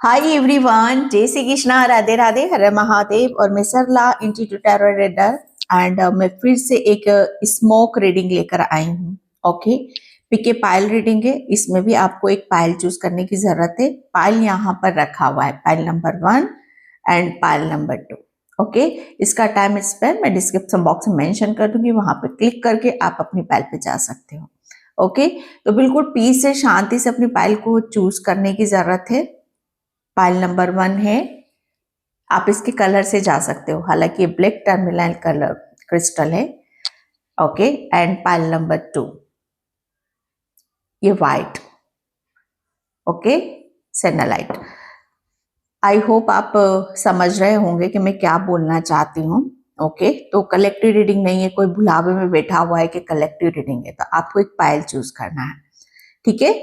Hi everyone, जय श्री कृष्णा, राधे राधे, हर महादेव। और मैं सरला इंस्टीट्यूट टैरो रीडर एंड मैं फिर से एक स्मोक रीडिंग लेकर आई हूँ। ओके, पिके पाइल रीडिंग है। इसमें भी आपको एक पाइल चूज करने की जरूरत है। पाइल यहाँ पर रखा हुआ है, pile number 1 and pile number 2। Okay, इसका टाइम स्पेन मैं डिस्क्रिप्शन बॉक्स में मेंशन कर दूंगी, वहां पे क्लिक करके आप अपनी पाइल पे जा सकते हो। ओके, तो बिल्कुल पीस से, शांति से अपनी पाइल को चूज करने की जरूरत है। पाइल नंबर 1 है, आप इसके कलर से जा सकते हो, हालांकि ये ब्लैक टर्मिनल कलर क्रिस्टल है। ओके, एंड पाइल नंबर 2 ये वाइट। ओके, सेनालाइट। आई होप आप समझ रहे होंगे कि मैं क्या बोलना चाहती हूँ। ओके, तो कलेक्टिव रीडिंग नहीं है, कोई भुलावे में बैठा हुआ है कि कलेक्टिव रीडिंग है, तो आपको एक पाइल चूज करना है। ठीक है,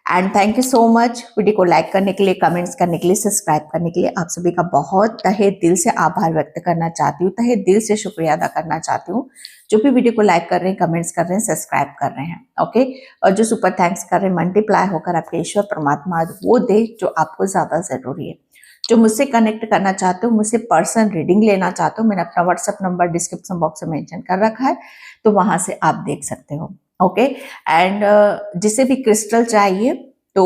and thank you so much video को लाइक करने के लिए, कमेंट्स करने के लिए, सब्सक्राइब करने के लिए। आप सभी का बहुत तहे दिल से आभार व्यक्त करना चाहती हूँ, तहे दिल से शुक्रिया अदा करना चाहती हूँ, जो भी वीडियो को लाइक कर रहे हैं, कमेंट्स कर रहे हैं, सब्सक्राइब कर रहे हैं। ओके, और जो सुपर थैंक्स कर रहे हैं, मल्टीप्लाई होकर आपके ईश्वर परमात्मा वो दे जो आपको ज्यादा जरूरी है। जो मुझसे कनेक्ट करना चाहते हो, मुझसे पर्सन रीडिंग लेना चाहते हो, मैंने अपना व्हाट्सएप नंबर डिस्क्रिप्शन बॉक्स में मेंशन कर रखा है, तो वहां से आप देख सकते हो। ओके, एंड जिसे भी क्रिस्टल चाहिए तो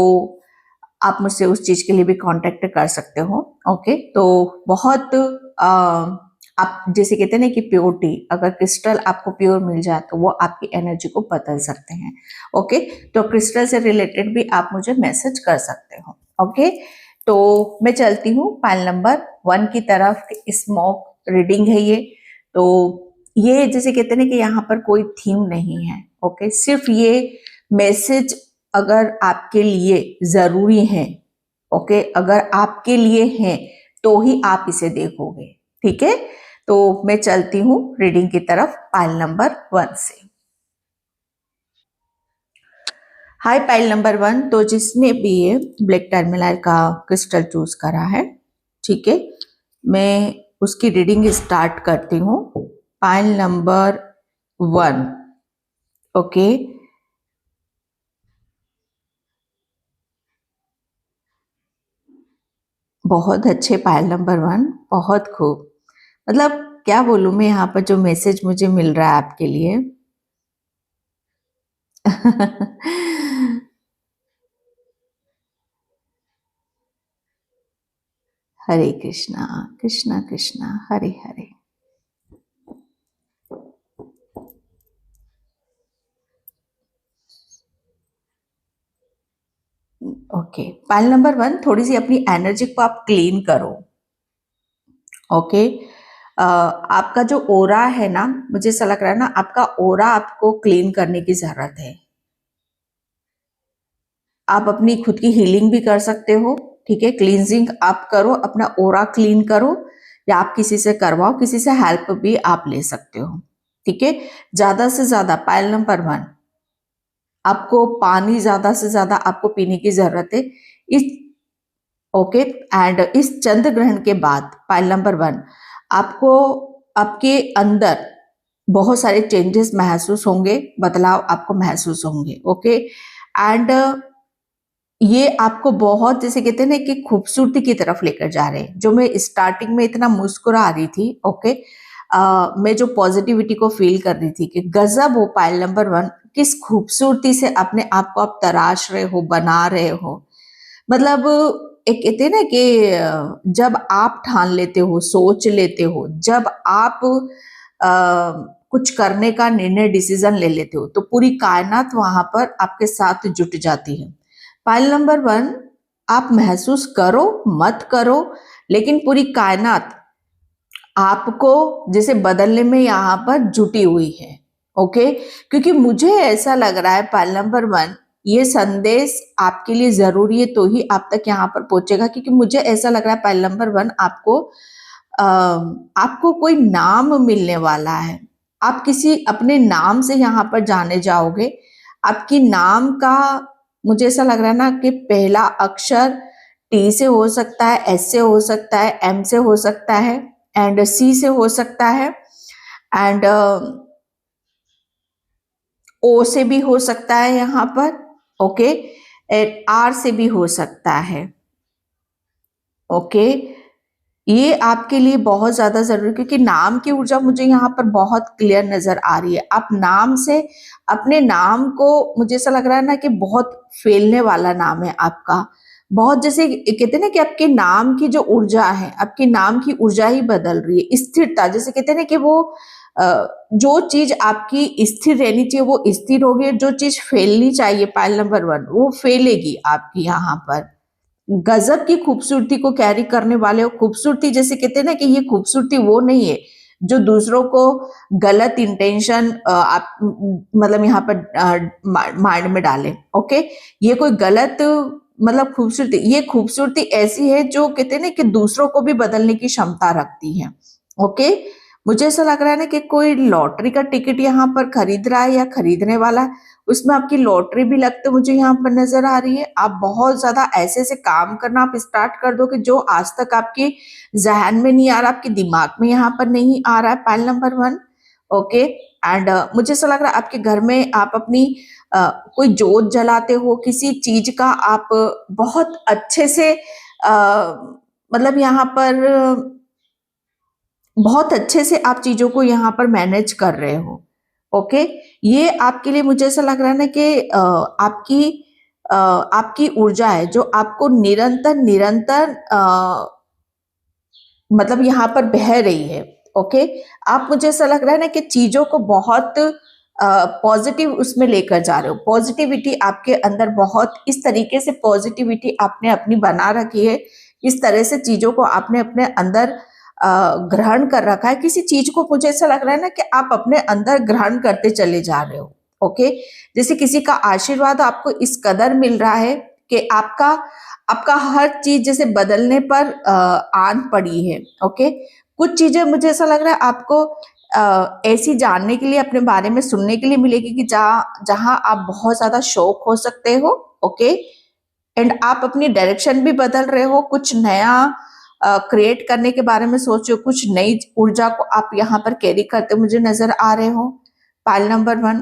आप मुझसे उस चीज के लिए भी कांटेक्ट कर सकते हो। ओके, तो बहुत आप जैसे कहते हैं ना कि प्योरिटी, अगर क्रिस्टल आपको प्योर मिल जाए तो वो आपकी एनर्जी को बदल सकते हैं। ओके, तो क्रिस्टल से रिलेटेड भी आप मुझे मैसेज कर सकते हो। ओके, तो मैं चलती हूँ पाइल नंबर 1 की तरफ। स्मोक रीडिंग है ये। तो ये जैसे कहते हैं ना कि यहाँ पर कोई थीम नहीं है। ओके, सिर्फ ये मैसेज अगर आपके लिए जरूरी है, ओके, अगर आपके लिए है तो ही आप इसे देखोगे। ठीक है, तो मैं चलती हूँ रीडिंग की तरफ पाइल नंबर 1 से। हाय पाइल नंबर 1, तो जिसने भी ये ब्लैक टर्मिनल का क्रिस्टल चूज करा है, ठीक है, मैं उसकी रीडिंग स्टार्ट करती हूँ। Pile number 1। ओके, बहुत अच्छे पाइल नंबर 1, बहुत खूब। मतलब क्या बोलूं मैं, यहाँ पर जो मैसेज मुझे मिल रहा है आपके लिए हरे Krishna Krishna Krishna Hare Hare. Okay, pile number 1, थोड़ी सी अपनी एनर्जी को आप क्लीन करो। ओके, आपका जो ओरा है ना, मुझे ऐसा लग रहा है ना, आपका ओरा आपको क्लीन करने की जरूरत है। आप अपनी खुद की हीलिंग भी कर सकते हो। ठीक है, क्लींजिंग आप करो, अपना ओरा क्लीन करो, या आप किसी से करवाओ, किसी से हेल्प भी आप ले सकते हो। ठीक है, ज्यादा से ज्यादा पाइल नंबर 1, आपको पानी ज्यादा से ज्यादा आपको पीने की जरूरत है इस। ओके, एंड इस चंद्र ग्रहण के बाद पाइल नंबर 1, आपको आपके अंदर बहुत सारे चेंजेस महसूस होंगे, बदलाव आपको महसूस होंगे। ओके, एंड ये आपको बहुत, जैसे कहते हैं ना कि खूबसूरती की तरफ लेकर जा रहे हैं। जो मैं स्टार्टिंग में इतना मुस्कुरा रही थी, ओके, मैं जो पॉजिटिविटी को फील कर रही थी कि गजब हो पाइल नंबर 1, किस खूबसूरती से अपने आप को आप तराश रहे हो, बना रहे हो। मतलब एक कहते हैं ना कि जब आप ठान लेते हो, सोच लेते हो, जब आप कुछ करने का निर्णय, डिसीजन ले लेते हो, तो पूरी कायनात वहां पर आपके साथ जुट जाती है। पाइल नंबर 1, आप महसूस करो मत करो, लेकिन पूरी कायनात आपको जैसे बदलने में यहाँ पर जुटी हुई है। ओके, क्योंकि मुझे ऐसा लग रहा है पाइल नंबर 1, ये संदेश आपके लिए जरूरी है तो ही आप तक यहाँ पर पहुंचेगा। क्योंकि मुझे ऐसा लग रहा है पाइल नंबर 1, आपको कोई नाम मिलने वाला है। आप किसी अपने नाम से यहाँ पर जाने जाओगे। आपकी नाम का, मुझे ऐसा लग रहा है ना कि पहला अक्षर टी से हो सकता है, एस से हो सकता है, एम से हो सकता है, एंड सी से हो सकता है, एंड ओ से भी हो सकता है यहाँ पर। ओके, एंड आर से भी हो सकता है। ओके, ये आपके लिए बहुत ज्यादा जरूरी, क्योंकि नाम की ऊर्जा मुझे यहाँ पर बहुत क्लियर नजर आ रही है। आप नाम से अपने नाम को, मुझे ऐसा लग रहा है ना कि बहुत फैलने वाला नाम है आपका। बहुत, जैसे कहते हैं ना कि आपके नाम की जो ऊर्जा है, आपके नाम की ऊर्जा ही बदल रही है। स्थिरता, जैसे कहते हैं ना कि वो जो चीज आपकी स्थिर रहनी चाहिए वो स्थिर होगी, जो चीज फैलनी चाहिए पाइल नंबर 1 वो फैलेगी आपकी यहाँ पर। गजब की खूबसूरती को कैरी करने वाले हो। खूबसूरती, जैसे कहते हैं ना कि ये खूबसूरती वो नहीं है जो दूसरों को गलत इंटेंशन आप मतलब यहाँ पर माइंड में डाले। ओके, ये कोई गलत मतलब खूबसूरती, ये खूबसूरती ऐसी है जो कहते हैं ना कि दूसरों को भी बदलने की क्षमता रखती है। ओके, मुझे ऐसा लग रहा है ना कि कोई लॉटरी का टिकट यहाँ पर खरीद रहा है या खरीदने वाला है, उसमें आपकी लॉटरी भी लगते मुझे यहाँ पर नजर आ रही है। आप बहुत ज्यादा ऐसे ऐसे काम करना आप स्टार्ट कर दोगे जो आज तक आपके जहन में नहीं आ रहा, आपके दिमाग में यहाँ पर नहीं आ रहा है। Pile number 1। ओके, एंड मुझे ऐसा लग रहा है आपके घर में आप अपनी कोई जोत जलाते हो, किसी चीज का आप बहुत अच्छे से मतलब यहाँ पर बहुत अच्छे से आप चीजों को यहाँ पर मैनेज कर रहे हो। ओके, ये आपके लिए मुझे ऐसा लग रहा है ना कि आपकी ऊर्जा है जो आपको निरंतर निरंतर मतलब यहाँ पर बह रही है। ओके, आप, मुझे ऐसा लग रहा है ना कि चीजों को बहुत पॉजिटिव उसमें लेकर जा रहे हो। पॉजिटिविटी आपके अंदर बहुत, इस तरीके से पॉजिटिविटी आपने अपनी बना रखी है, इस तरह से चीजों को आपने अपने अंदर ग्रहण कर रखा है। किसी चीज को मुझे ऐसा लग रहा है ना कि आप अपने अंदर ग्रहण करते चले जा रहे हो। ओके, जैसे किसी का आशीर्वाद आपको इस कदर मिल रहा है कि आपका आपका हर चीज जैसे बदलने पर आन पड़ी है। ओके, कुछ चीजें मुझे ऐसा लग रहा है आपको ऐसी जानने के लिए, अपने बारे में सुनने के लिए मिलेगी कि जहां आप बहुत ज्यादा शौक हो सकते हो। ओके, एंड आप अपनी डायरेक्शन भी बदल रहे हो, कुछ नया क्रिएट करने के बारे में सोच रहे हो, कुछ नई ऊर्जा को आप यहाँ पर कैरी करते मुझे नजर आ रहे हो। पाइल नंबर 1,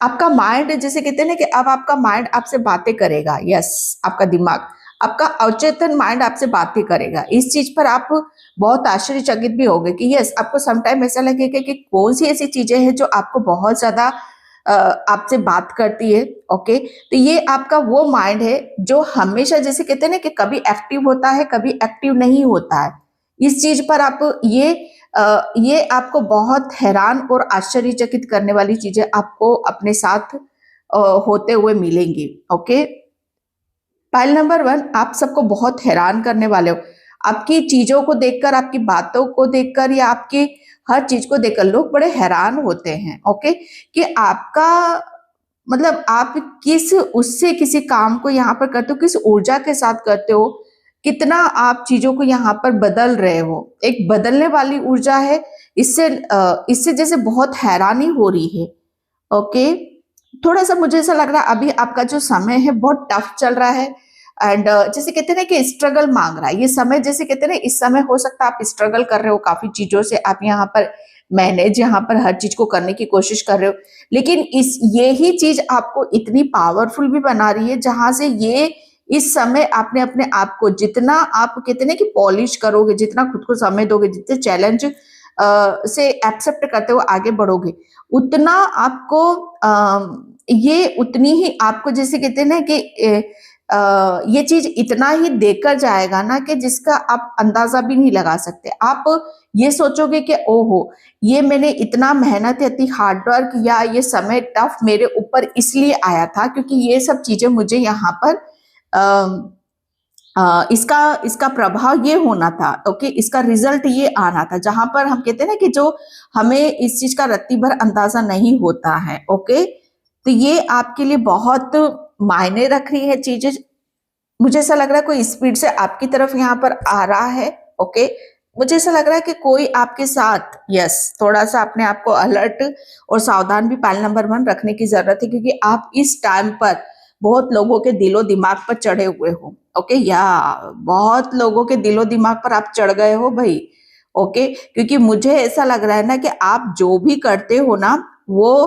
आपका माइंड, जैसे कहते हैं ना कि अब आपका माइंड आपसे बातें करेगा। यस, आपका दिमाग, आपका अवचेतन माइंड आपसे बातें करेगा। इस चीज पर आप बहुत आश्चर्यचकित भी होगे कि यस, आपको समटाइम ऐसा लगेगा कि कौन सी ऐसी चीजें हैं जो आपको बहुत ज्यादा आपसे बात करती है। ओके, तो ये आपका वो माइंड है जो हमेशा, जैसे कहते हैं ना कि कभी एक्टिव होता है कभी एक्टिव नहीं होता है। इस चीज पर आप ये आपको बहुत हैरान और आश्चर्यचकित करने वाली चीजें आपको अपने साथ होते हुए मिलेंगी। ओके, पाइल नंबर 1, आप सबको बहुत हैरान करने वाले हो। आपकी चीजों को देखकर, आपकी बातों को देखकर या आपकी हर चीज को देखकर लोग बड़े हैरान होते हैं। ओके, कि आपका मतलब आप किस उससे किसी काम को यहाँ पर करते हो, किस ऊर्जा के साथ करते हो, कितना आप चीजों को यहाँ पर बदल रहे हो। एक बदलने वाली ऊर्जा है। इससे जैसे बहुत हैरानी हो रही है। ओके, थोड़ा सा मुझे ऐसा लग रहा है अभी आपका जो समय है बहुत टफ चल रहा है, एंड जैसे कहते हैं ना कि स्ट्रगल मांग रहा है ये समय। जैसे कहते हैं ना, इस समय हो सकता है आप स्ट्रगल कर रहे हो काफी चीजों से, आप यहाँ पर मैनेज, यहाँ पर हर चीज को करने की कोशिश कर रहे हो, लेकिन ये ही चीज आपको इतनी पावरफुल भी बना रही है जहां से ये इस समय आपने अपने आप को, जितना आप कहते हैं ना कि पॉलिश करोगे, जितना खुद को समय दोगे, जितने चैलेंज से एक्सेप्ट करते हुए आगे बढ़ोगे, उतना आपको ये उतनी ही आपको, जैसे कहते हैं ना कि ये चीज इतना ही देकर जाएगा ना कि जिसका आप अंदाजा भी नहीं लगा सकते। आप ये सोचोगे कि ओहो, ये मैंने इतना मेहनत, इतनी हार्डवर्क, या ये समय टफ मेरे ऊपर इसलिए आया था क्योंकि ये सब चीजें मुझे यहाँ पर इसका इसका प्रभाव ये होना था। ओके, इसका रिजल्ट ये आना था, जहां पर हम कहते हैं ना कि जो हमें इस चीज का रत्ती भर अंदाजा नहीं होता है। ओके, तो ये आपके लिए बहुत मायने रख रही है चीजें। मुझे ऐसा लग रहा है कोई स्पीड से आपकी तरफ यहाँ पर आ रहा है। ओके, मुझे ऐसा लग रहा है कि कोई आपके साथ, यस, थोड़ा सा अपने आप को अलर्ट और सावधान भी पाइल नंबर 1 रखने की जरूरत है, क्योंकि आप इस टाइम पर बहुत लोगों के दिलो दिमाग पर चढ़े हुए हो। ओके, या बहुत लोगों के दिलो दिमाग पर आप चढ़ गए हो भाई। ओके, क्योंकि मुझे ऐसा लग रहा है ना कि आप जो भी करते हो ना, वो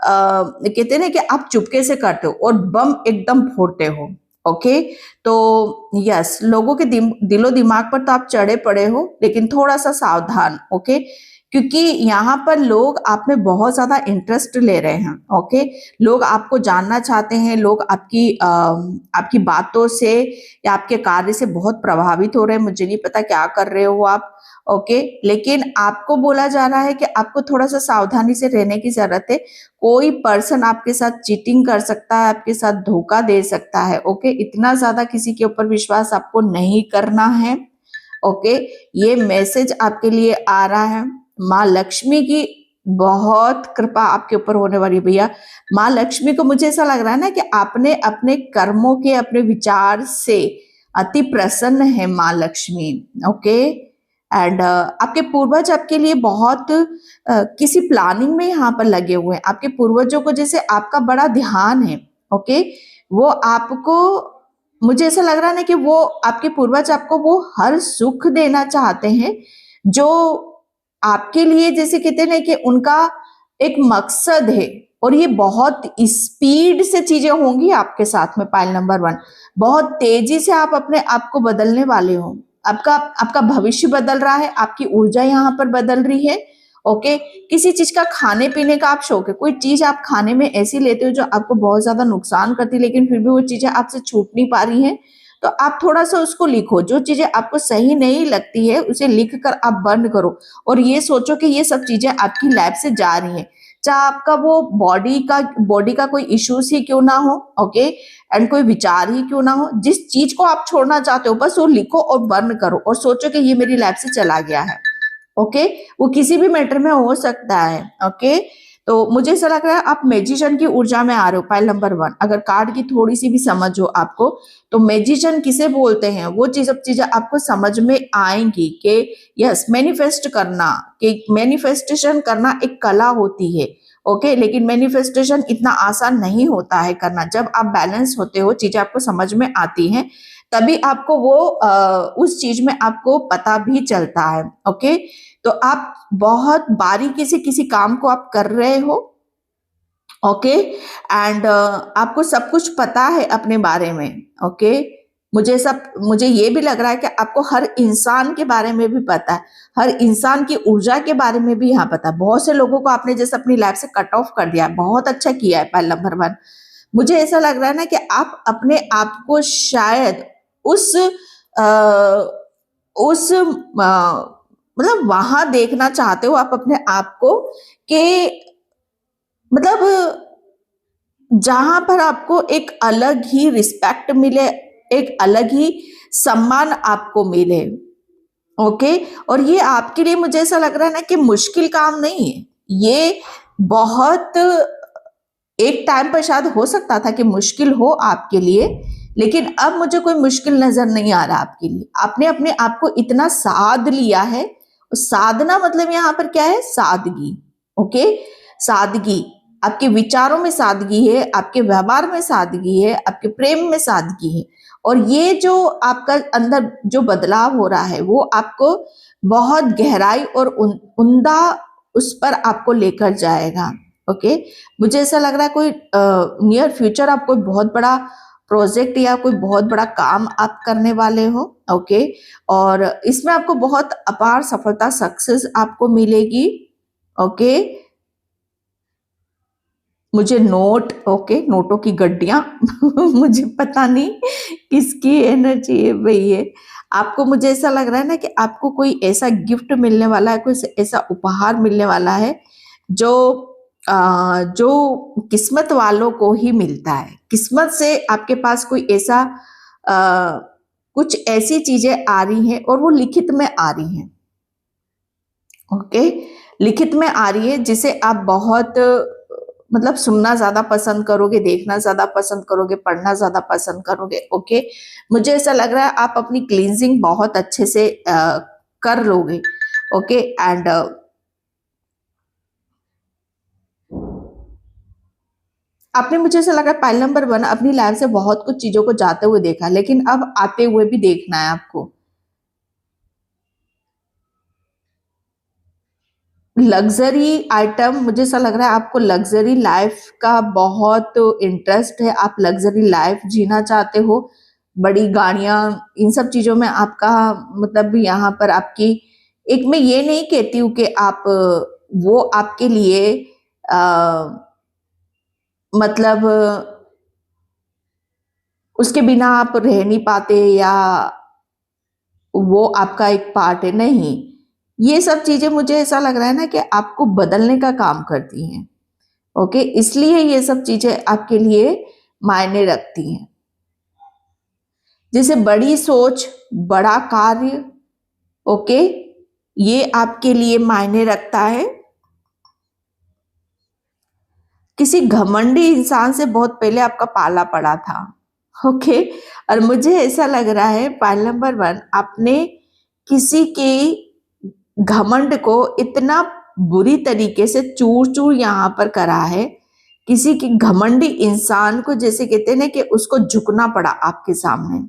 कहते हैं ना कि आप चुपके से करते हो और बम एकदम फोड़ते हो। ओके। तो यस, लोगों के दिलो दिमाग पर तो आप चढ़े पड़े हो, लेकिन थोड़ा सा सावधान। ओके, क्योंकि यहाँ पर लोग आप में बहुत ज्यादा इंटरेस्ट ले रहे हैं। ओके, लोग आपको जानना चाहते हैं, लोग आपकी बातों से या आपके कार्य से बहुत प्रभावित हो रहे हैं। मुझे नहीं पता क्या कर रहे हो आप। ओके, लेकिन आपको बोला जा रहा है कि आपको थोड़ा सा सावधानी से रहने की जरूरत है। कोई पर्सन आपके साथ चीटिंग कर सकता है, आपके साथ धोखा दे सकता है। ओके, इतना ज्यादा किसी के ऊपर विश्वास आपको नहीं करना है। ओके, ये मैसेज आपके लिए आ रहा है। माँ लक्ष्मी की बहुत कृपा आपके ऊपर होने वाली है भैया। माँ लक्ष्मी को मुझे ऐसा लग रहा है ना कि आपने अपने कर्मों के, अपने विचार से अति प्रसन्न है माँ लक्ष्मी। ओके, एंड आपके पूर्वज आपके लिए बहुत किसी प्लानिंग में यहाँ पर लगे हुए हैं। आपके पूर्वजों को जैसे आपका बड़ा ध्यान है। ओके, वो आपको, मुझे ऐसा लग रहा है ना कि वो आपके पूर्वज आपको वो हर सुख देना चाहते हैं जो आपके लिए, जैसे कहते हैं ना कि उनका एक मकसद है। और ये बहुत स्पीड से चीजें होंगी आपके साथ में। पाइल नंबर 1, बहुत तेजी से आप अपने आप को बदलने वाले हो। आपका भविष्य बदल रहा है, आपकी ऊर्जा यहाँ पर बदल रही है। ओके, किसी चीज का खाने पीने का आप शौक है, कोई चीज आप खाने में ऐसी लेते हो जो आपको बहुत ज्यादा नुकसान करती है, लेकिन फिर भी वो चीजें आपसे छूट नहीं पा रही हैं, तो आप थोड़ा सा उसको लिखो। जो चीजें आपको सही नहीं लगती है उसे लिख कर आप बंद करो, और ये सोचो कि ये सब चीजें आपकी लाइफ से जा रही हैं। चाहे आपका वो बॉडी का कोई इश्यूज ही क्यों ना हो। ओके, एंड कोई विचार ही क्यों ना हो, जिस चीज को आप छोड़ना चाहते हो बस वो लिखो और बर्न करो, और सोचो कि ये मेरी लाइफ से चला गया है। ओके, वो किसी भी मैटर में हो सकता है। ओके, तो मुझे ऐसा लग रहा है आप मैजिशियन की ऊर्जा में आ रहे हो। पाइल नंबर 1, अगर कार्ड की थोड़ी सी भी समझ हो आपको, तो मैजिशियन किसे बोलते हैं, वो सब चीजें आपको समझ में आएंगी कि यस, मैनिफेस्ट करना, कि मैनिफेस्टेशन करना एक कला होती है। ओके, लेकिन मैनिफेस्टेशन इतना आसान नहीं होता है करना। जब आप बैलेंस होते हो, चीजें आपको समझ में आती हैं, तभी आपको वो उस चीज में आपको पता भी चलता है। ओके, तो आप बहुत बारीकी से किसी काम को आप कर रहे हो। ओके, एंड आपको सब कुछ पता है अपने बारे में। ओके, मुझे ये भी लग रहा है कि आपको हर इंसान के बारे में भी पता है, हर इंसान की ऊर्जा के बारे में भी यहाँ पता है। बहुत से लोगों को आपने जैसे अपनी लाइफ से कट ऑफ कर दिया है, बहुत अच्छा किया है। पहल नंबर 1, मुझे ऐसा लग रहा है ना कि आप अपने आप को शायद उस मतलब वहां देखना चाहते हो आप अपने आप को, कि मतलब जहां पर आपको एक अलग ही रिस्पेक्ट मिले, एक अलग ही सम्मान आपको मिले। ओके, और ये आपके लिए मुझे ऐसा लग रहा है ना कि मुश्किल काम नहीं है ये। बहुत एक टाइम पर शायद हो सकता था कि मुश्किल हो आपके लिए, लेकिन अब मुझे कोई मुश्किल नजर नहीं आ रहा आपके लिए। आपने अपने आप को इतना साध लिया है। साधना मतलब यहाँ पर क्या है, सादगी। ओके, सादगी, आपके विचारों में सादगी है, आपके व्यवहार में सादगी है, आपके प्रेम में सादगी है। और ये जो आपका अंदर जो बदलाव हो रहा है, वो आपको बहुत गहराई और उम्दा उस पर आपको लेकर जाएगा। ओके, मुझे ऐसा लग रहा है कोई नियर फ्यूचर आप कोई बहुत बड़ा प्रोजेक्ट या कोई बहुत बड़ा काम आप करने वाले हो। ओके, और इसमें आपको बहुत अपार सफलता, सक्सेस आपको मिलेगी। ओके, मुझे नोट, ओके, नोटों की गड्डियां मुझे पता नहीं किसकी एनर्जी है भाई ये। आपको, मुझे ऐसा लग रहा है ना कि आपको कोई ऐसा गिफ्ट मिलने वाला है, कोई ऐसा उपहार मिलने वाला है जो जो किस्मत वालों को ही मिलता है। किस्मत से आपके पास कोई ऐसा कुछ ऐसी चीजें आ रही हैं, और वो लिखित में आ रही हैं। ओके, लिखित में आ रही है, जिसे आप बहुत मतलब सुनना ज्यादा पसंद करोगे, देखना ज्यादा पसंद करोगे, पढ़ना ज्यादा पसंद करोगे। ओके, मुझे ऐसा लग रहा है आप अपनी क्लींजिंग बहुत अच्छे से कर लोगे। ओके, एंड आपने, मुझे ऐसा लगा पाइल नंबर 1, अपनी लाइफ से बहुत कुछ चीजों को जाते हुए देखा, लेकिन अब आते हुए भी देखना है आपको। लग्जरी आइटम, मुझे ऐसा लग रहा है आपको लग्जरी लाइफ का बहुत इंटरेस्ट है, आप लग्जरी लाइफ जीना चाहते हो, बड़ी गाड़ियां, इन सब चीजों में आपका मतलब यहाँ पर आपकी, एक मैं ये नहीं कहती हूँ कि आप वो आपके लिए मतलब उसके बिना आप रह नहीं पाते या वो आपका एक पार्ट है, नहीं। ये सब चीजें मुझे ऐसा लग रहा है ना कि आपको बदलने का काम करती हैं। ओके, इसलिए ये सब चीजें आपके लिए मायने रखती हैं। जैसे बड़ी सोच, बड़ा कार्य, ओके, ये आपके लिए मायने रखता है। किसी घमंडी इंसान से बहुत पहले आपका पाला पड़ा था। ओके, और मुझे ऐसा लग रहा है पॉइंट नंबर 1, आपने किसी के घमंड को इतना बुरी तरीके से चूर चूर यहाँ पर करा है, किसी की घमंडी इंसान को, जैसे कहते हैं ना कि उसको झुकना पड़ा आपके सामने,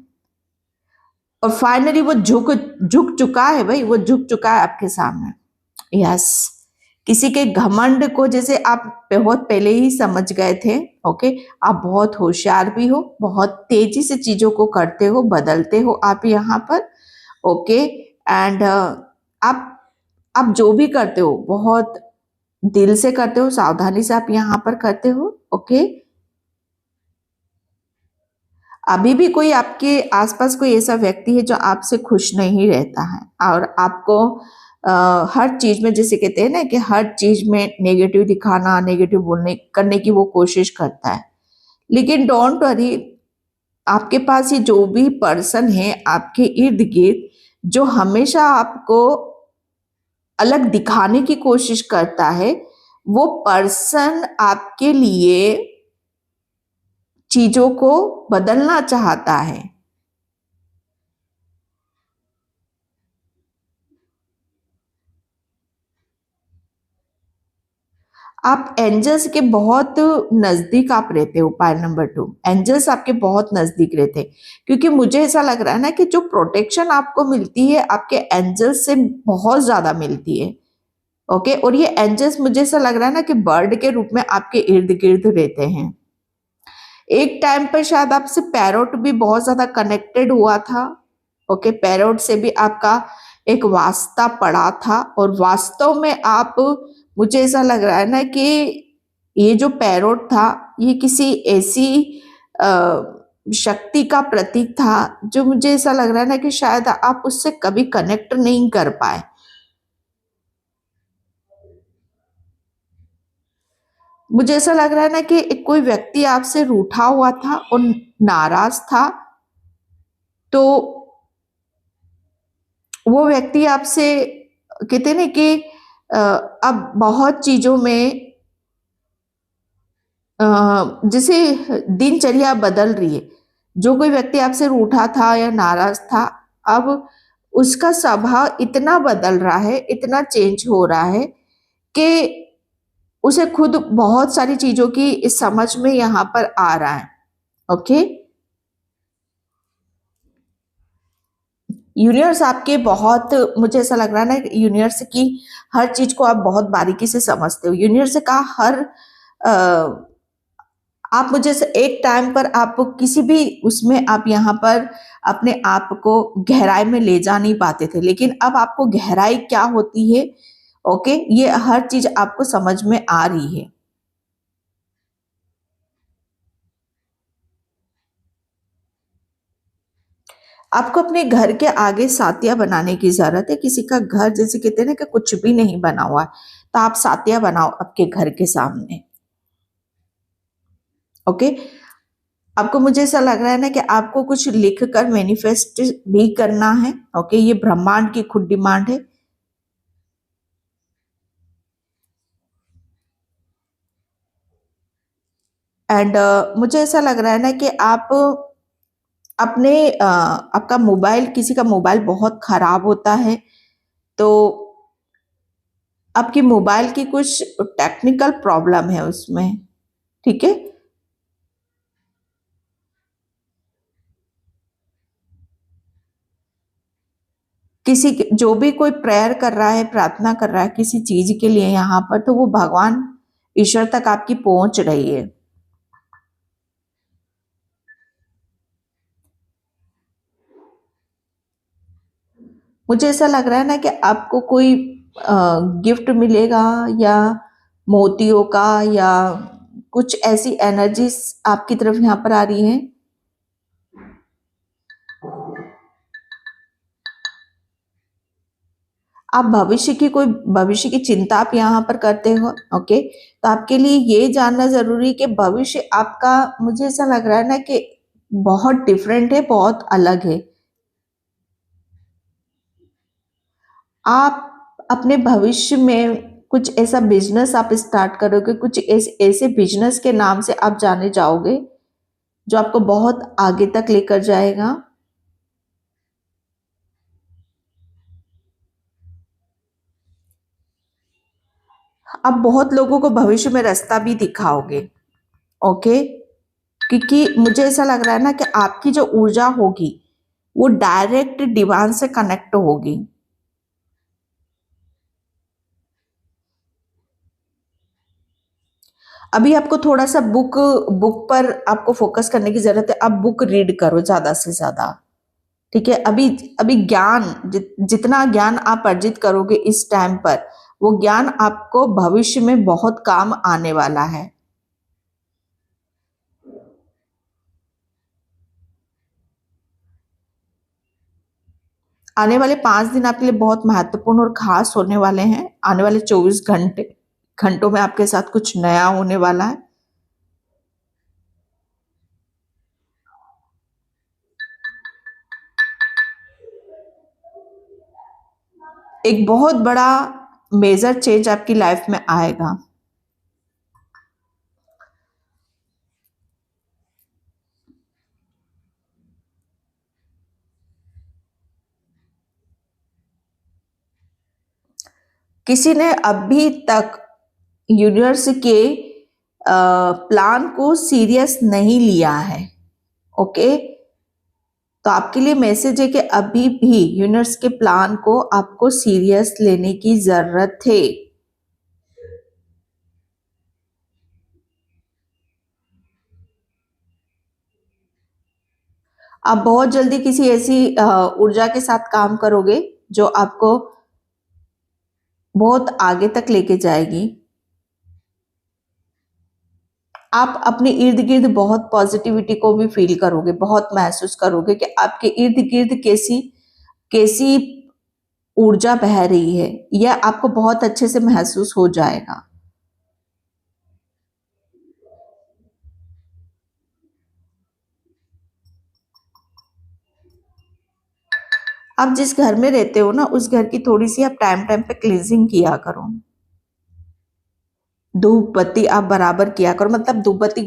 और फाइनली वो झुक झुक चुका है भाई, वो झुक चुका है आपके सामने। यस, किसी के घमंड को जैसे आप बहुत पहले ही समझ गए थे। ओके, आप बहुत होशियार भी हो, बहुत तेजी से चीजों को करते हो, बदलते हो आप यहाँ पर। ओके, एंड आप जो भी करते हो बहुत दिल से करते हो, सावधानी से आप यहाँ पर करते हो। ओके, अभी भी कोई आपके आसपास कोई ऐसा व्यक्ति है जो आपसे खुश नहीं रहता है और आपको हर चीज में, जैसे कहते हैं ना कि हर चीज में नेगेटिव दिखाना, नेगेटिव बोलने करने की वो कोशिश करता है। लेकिन डोंट वरी, आपके पास ये जो भी पर्सन है आपके इर्द गिर्द जो हमेशा आपको अलग दिखाने की कोशिश करता है, वो पर्सन आपके लिए चीजों को बदलना चाहता है। आप एंजल्स के बहुत नजदीक आप रहते हो। पॉइंट नंबर 2, एंजल्स आपके बहुत नजदीक रहते हैं, क्योंकि मुझे ऐसा लग रहा है ना कि जो प्रोटेक्शन आपको मिलती है आपके एंजल्स से बहुत ज्यादा मिलती है। ओके, और ये एंजल्स मुझे ऐसा लग रहा है ना कि बर्ड के रूप में आपके इर्द गिर्द रहते हैं। एक टाइम पर शायद आपसे पैरोट भी बहुत ज्यादा कनेक्टेड हुआ था। ओके, पैरोट से भी आपका एक वास्ता पड़ा था, और वास्तव में आप, मुझे ऐसा लग रहा है ना कि ये जो पैरोट था ये किसी ऐसी शक्ति का प्रतीक था जो मुझे ऐसा लग रहा है ना कि शायद आप उससे कभी कनेक्ट नहीं कर पाए। मुझे ऐसा लग रहा है ना कि कोई व्यक्ति आपसे रूठा हुआ था और नाराज था, तो वो व्यक्ति आपसे, कहते हैं ना कि अब बहुत चीजों में जैसे दिनचर्या बदल रही है, जो कोई व्यक्ति आपसे रूठा था या नाराज था, अब उसका स्वभाव इतना बदल रहा है, इतना चेंज हो रहा है कि उसे खुद बहुत सारी चीजों की समझ में यहाँ पर आ रहा है। ओके, यूनिवर्स आपके बहुत, मुझे ऐसा लग रहा है ना, यूनिवर्स की हर चीज को आप बहुत बारीकी से समझते हो। यूनिवर्स का हर आप मुझे से एक टाइम पर आप किसी भी उसमें आप यहाँ पर अपने आप को गहराई में ले जा नहीं पाते थे, लेकिन अब आपको गहराई क्या होती है, ओके, ये हर चीज आपको समझ में आ रही है। आपको अपने घर के आगे सातिया बनाने की जरूरत है। किसी का घर, जैसे कहते हैं ना कि कुछ भी नहीं बना हुआ है, तो आप सातिया बनाओ आपके घर के सामने। ओके, आपको, मुझे ऐसा लग रहा है ना कि आपको कुछ लिख कर मैनिफेस्ट भी करना है। ओके, ये ब्रह्मांड की खुद डिमांड है। एंड मुझे ऐसा लग रहा है ना कि आप अपने आपका मोबाइल, किसी का मोबाइल बहुत खराब होता है, तो आपकी मोबाइल की कुछ टेक्निकल प्रॉब्लम है उसमें। ठीक है, जो भी कोई प्रेयर कर रहा है, प्रार्थना कर रहा है किसी चीज के लिए यहाँ पर, तो वो भगवान ईश्वर तक आपकी पहुंच रही है। मुझे ऐसा लग रहा है ना कि आपको कोई गिफ्ट मिलेगा, या मोतियों का, या कुछ ऐसी एनर्जीज आपकी तरफ यहाँ पर आ रही है। आप भविष्य की चिंता आप यहाँ पर करते हो। ओके, तो आपके लिए ये जानना जरूरी है कि भविष्य आपका, मुझे ऐसा लग रहा है ना कि बहुत डिफरेंट है, बहुत अलग है। आप अपने भविष्य में कुछ ऐसा बिजनेस आप स्टार्ट करोगे, कुछ ऐसे बिजनेस के नाम से आप जाने जाओगे जो आपको बहुत आगे तक लेकर जाएगा। आप बहुत लोगों को भविष्य में रास्ता भी दिखाओगे। ओके, क्योंकि मुझे ऐसा लग रहा है ना कि आपकी जो ऊर्जा होगी वो डायरेक्ट डिवाइन से कनेक्ट होगी। अभी आपको थोड़ा सा बुक बुक पर आपको फोकस करने की जरूरत है। आप बुक रीड करो ज्यादा से ज्यादा। ठीक है, अभी अभी जितना ज्ञान आप अर्जित करोगे इस टाइम पर, वो ज्ञान आपको भविष्य में बहुत काम आने वाला है। आने वाले 5 दिन आपके लिए बहुत महत्वपूर्ण और खास होने वाले हैं। आने वाले 24 घंटों में आपके साथ कुछ नया होने वाला है। एक बहुत बड़ा मेजर चेंज आपकी लाइफ में आएगा। किसी ने अभी तक यूनिवर्स के प्लान को सीरियस नहीं लिया है। ओके, तो आपके लिए मैसेज है कि अभी भी यूनिवर्स के प्लान को आपको सीरियस लेने की जरूरत है। आप बहुत जल्दी किसी ऐसी ऊर्जा के साथ काम करोगे जो आपको बहुत आगे तक लेके जाएगी। आप अपने इर्द गिर्द बहुत पॉजिटिविटी को भी फील करोगे, बहुत महसूस करोगे कि आपके इर्द गिर्द कैसी कैसी ऊर्जा बह रही है। यह आपको बहुत अच्छे से महसूस हो जाएगा। आप जिस घर में रहते हो ना, उस घर की थोड़ी सी आप टाइम टाइम पे क्लींजिंग किया करो। धूप बत्ती आप बराबर किया करो, मतलब धूप बत्ती